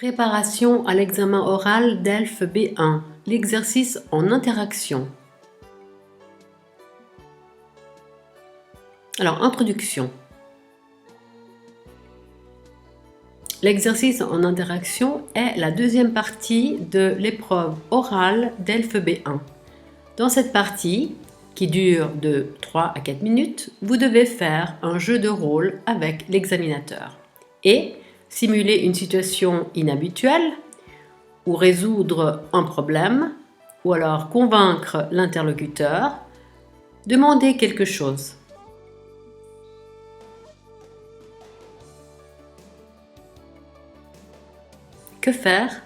Préparation à l'examen oral DELF B1, l'exercice en interaction. Alors, introduction. L'exercice en interaction est la deuxième partie de l'épreuve orale DELF B1. Dans cette partie, qui dure de 3 à 4 minutes, vous devez faire un jeu de rôle avec l'examinateur et simuler une situation inhabituelle ou résoudre un problème ou alors convaincre l'interlocuteur, demander quelque chose. Que faire?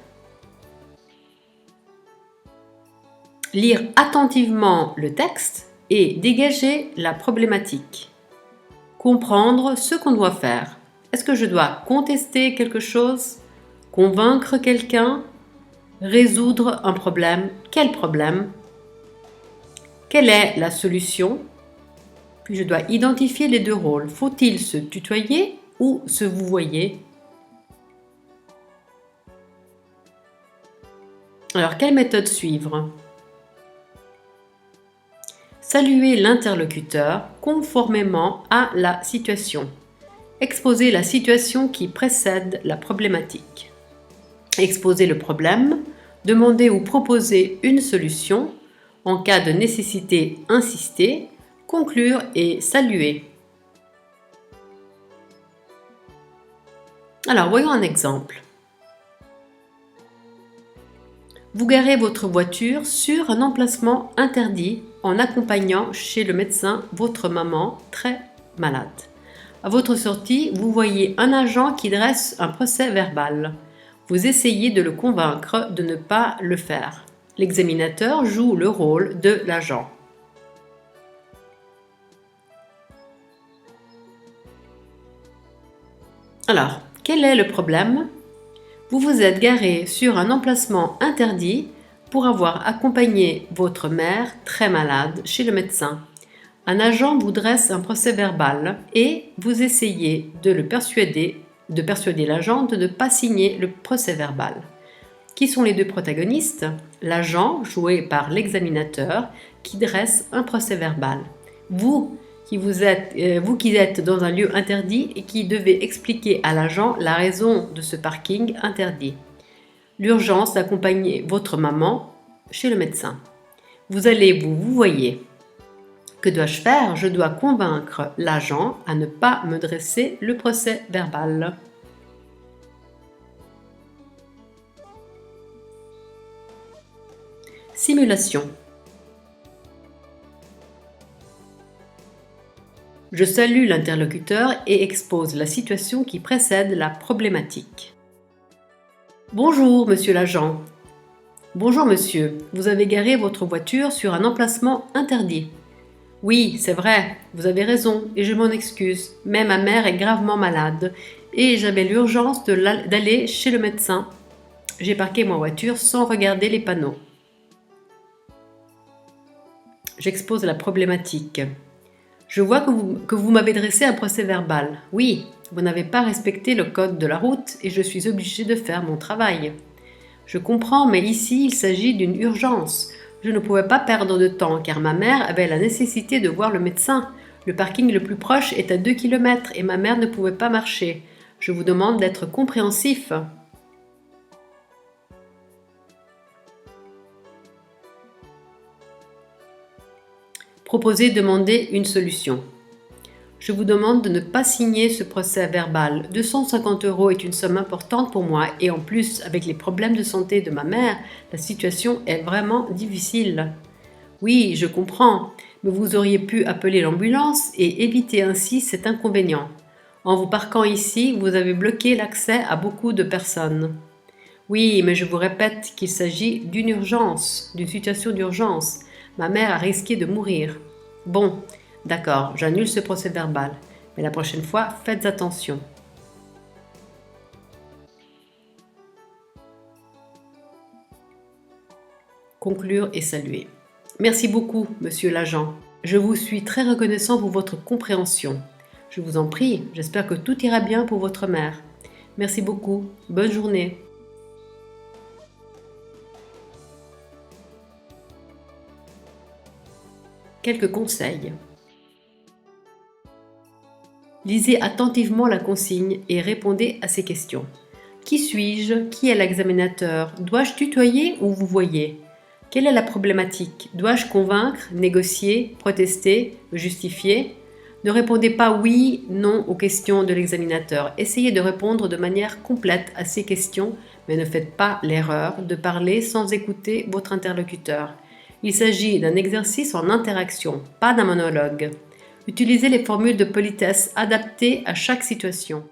Lire attentivement le texte et dégager la problématique. Comprendre ce qu'on doit faire. Est-ce que je dois contester quelque chose? Convaincre quelqu'un? Résoudre un problème? Quel problème? Quelle est la solution? Puis je dois identifier les deux rôles. Faut-il se tutoyer ou se vouvoyer? Alors, quelle méthode suivre? Saluer l'interlocuteur conformément à la situation. Exposer la situation qui précède la problématique. Exposer le problème. Demander ou proposer une solution. En cas de nécessité, insister. Conclure et saluer. Alors, voyons un exemple. Vous garez votre voiture sur un emplacement interdit en accompagnant chez le médecin votre maman très malade. À votre sortie, vous voyez un agent qui dresse un procès-verbal. Vous essayez de le convaincre de ne pas le faire. L'examinateur joue le rôle de l'agent. Alors, quel est le problème? Vous vous êtes garé sur un emplacement interdit pour avoir accompagné votre mère très malade chez le médecin. Un agent vous dresse un procès-verbal et vous essayez de persuader l'agent de ne pas signer le procès-verbal. Qui sont les deux protagonistes? L'agent, joué par l'examinateur, qui dresse un procès-verbal. Vous qui êtes dans un lieu interdit et qui devez expliquer à l'agent la raison de ce parking interdit. L'urgence d'accompagner votre maman chez le médecin. Vous allez vous vouvoyer. Que dois-je faire? Je dois convaincre l'agent à ne pas me dresser le procès-verbal. Simulation. Je salue l'interlocuteur et expose la situation qui précède la problématique. Bonjour, monsieur l'agent. Bonjour, monsieur. Vous avez garé votre voiture sur un emplacement interdit. Oui, c'est vrai, vous avez raison et je m'en excuse, mais ma mère est gravement malade et j'avais l'urgence d'aller chez le médecin. J'ai parqué ma voiture sans regarder les panneaux. J'expose la problématique. Je vois que vous m'avez dressé un procès-verbal. Oui, vous n'avez pas respecté le code de la route et je suis obligée de faire mon travail. Je comprends, mais ici, il s'agit d'une urgence. Je ne pouvais pas perdre de temps car ma mère avait la nécessité de voir le médecin. Le parking le plus proche est à 2 km et ma mère ne pouvait pas marcher. Je vous demande d'être compréhensif. Proposer, demander une solution. Je vous demande de ne pas signer ce procès-verbal. 250 € est une somme importante pour moi et en plus, avec les problèmes de santé de ma mère, la situation est vraiment difficile. Oui, je comprends, mais vous auriez pu appeler l'ambulance et éviter ainsi cet inconvénient. En vous parquant ici, vous avez bloqué l'accès à beaucoup de personnes. Oui, mais je vous répète qu'il s'agit d'une urgence, d'une situation d'urgence. Ma mère a risqué de mourir. Bon, d'accord, j'annule ce procès-verbal, mais la prochaine fois, faites attention. Conclure et saluer. Merci beaucoup, monsieur l'agent. Je vous suis très reconnaissant pour votre compréhension. Je vous en prie, j'espère que tout ira bien pour votre mère. Merci beaucoup, bonne journée. Quelques conseils. Lisez attentivement la consigne et répondez à ces questions. Qui suis-je? Qui est l'examinateur? Dois-je tutoyer ou vous voyez? Quelle est la problématique? Dois-je convaincre, négocier, protester, me justifier? Ne répondez pas oui, non aux questions de l'examinateur. Essayez de répondre de manière complète à ces questions, mais ne faites pas l'erreur de parler sans écouter votre interlocuteur. Il s'agit d'un exercice en interaction, pas d'un monologue. Utilisez les formules de politesse adaptées à chaque situation.